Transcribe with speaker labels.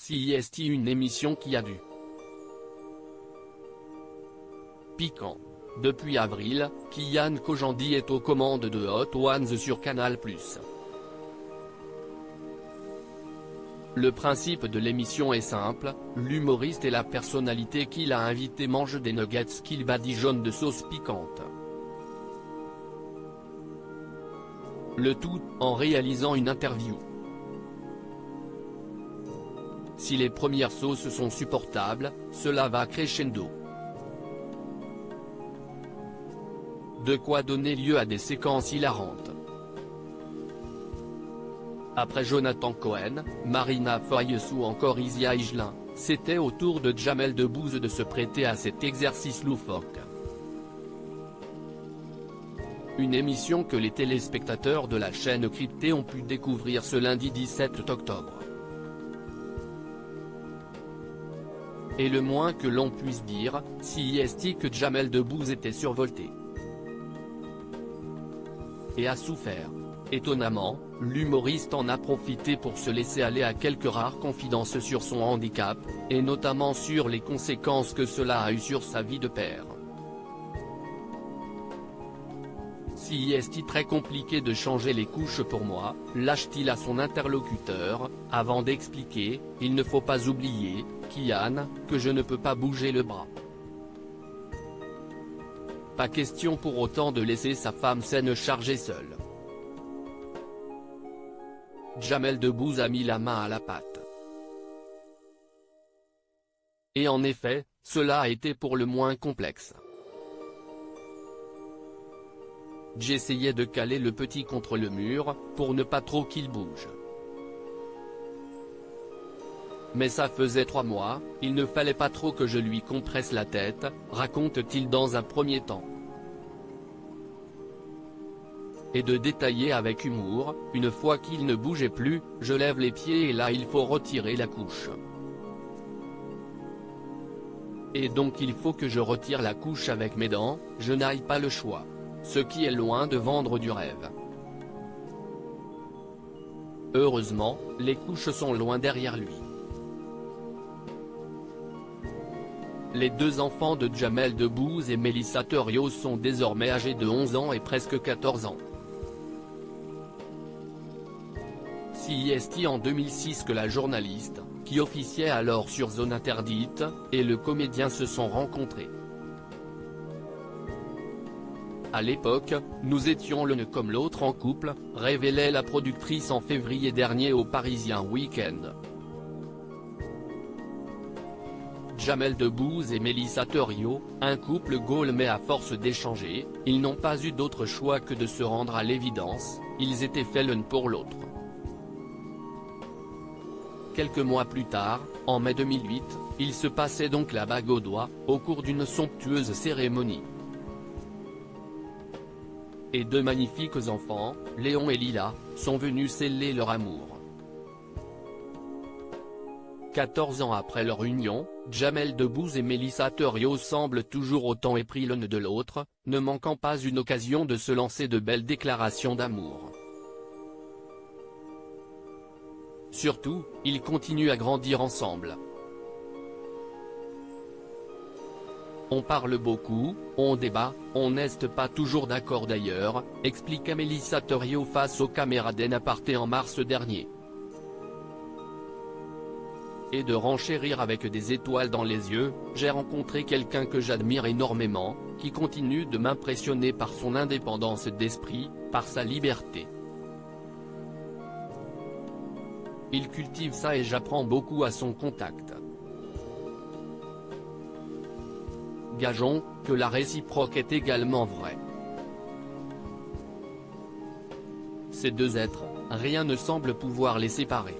Speaker 1: CIST, une émission qui a du piquant. Depuis avril, Kian Kojandi est aux commandes de Hot Ones sur Canal+. Le principe de l'émission est simple, l'humoriste et la personnalité qu'il a invité mangent des nuggets qu'il badigeonne de sauce piquante. Le tout, en réalisant une interview. Si les premières sauces sont supportables, cela va crescendo. De quoi donner lieu à des séquences hilarantes. Après Jonathan Cohen, Marina Foïs ou encore Isia Higelin, c'était au tour de Jamel Debbouze de se prêter à cet exercice loufoque. Une émission que les téléspectateurs de la chaîne cryptée ont pu découvrir ce lundi 17 octobre. Et le moins que l'on puisse dire, CIST, que Jamel Debbouze était survolté. Et a souffert. Étonnamment, l'humoriste en a profité pour se laisser aller à quelques rares confidences sur son handicap, et notamment sur les conséquences que cela a eu sur sa vie de père. CIST, très compliqué de changer les couches pour moi, lâche-t-il à son interlocuteur, avant d'expliquer, il ne faut pas oublier, Kian, que je ne peux pas bouger le bras. Pas question pour autant de laisser sa femme saine charger seule. Jamel Debbouze a mis la main à la pâte. Et en effet, cela a été pour le moins complexe. J'essayais de caler le petit contre le mur, pour ne pas trop qu'il bouge. Mais ça faisait 3 mois, il ne fallait pas trop que je lui compresse la tête, raconte-t-il dans un premier temps. Et de détailler avec humour, une fois qu'il ne bougeait plus, je lève les pieds et là il faut retirer la couche. Et donc il faut que je retire la couche avec mes dents, je n'aille pas le choix. Ce qui est loin de vendre du rêve. Heureusement, les couches sont loin derrière lui. Les 2 enfants de Jamel Debbouze et Melissa Thériault sont désormais âgés de 11 ans et presque 14 ans. CIST en 2006 que la journaliste, qui officiait alors sur Zone Interdite, et le comédien se sont rencontrés. À l'époque, nous étions l'un comme l'autre en couple, révélait la productrice en février dernier au Parisien Week-end. Jamel Debbouze et Melissa Thériault, un couple goal, mais à force d'échanger, ils n'ont pas eu d'autre choix que de se rendre à l'évidence, ils étaient faits l'un pour l'autre. Quelques mois plus tard, en mai 2008, il se passait donc la bague au doigt, au cours d'une somptueuse cérémonie. Et 2 magnifiques enfants, Léon et Lila, sont venus sceller leur amour. 14 ans après leur union, Jamel Debbouze et Melissa Thériault semblent toujours autant épris l'un de l'autre, ne manquant pas une occasion de se lancer de belles déclarations d'amour. Surtout, ils continuent à grandir ensemble. On parle beaucoup, on débat, on n'est pas toujours d'accord d'ailleurs, expliqua Melissa Thériault face aux caméras d'N-Aparté en mars dernier. Et de renchérir avec des étoiles dans les yeux, j'ai rencontré quelqu'un que j'admire énormément, qui continue de m'impressionner par son indépendance d'esprit, par sa liberté. Il cultive ça et j'apprends beaucoup à son contact. Gageons que la réciproque est également vraie. Ces 2 êtres, rien ne semble pouvoir les séparer.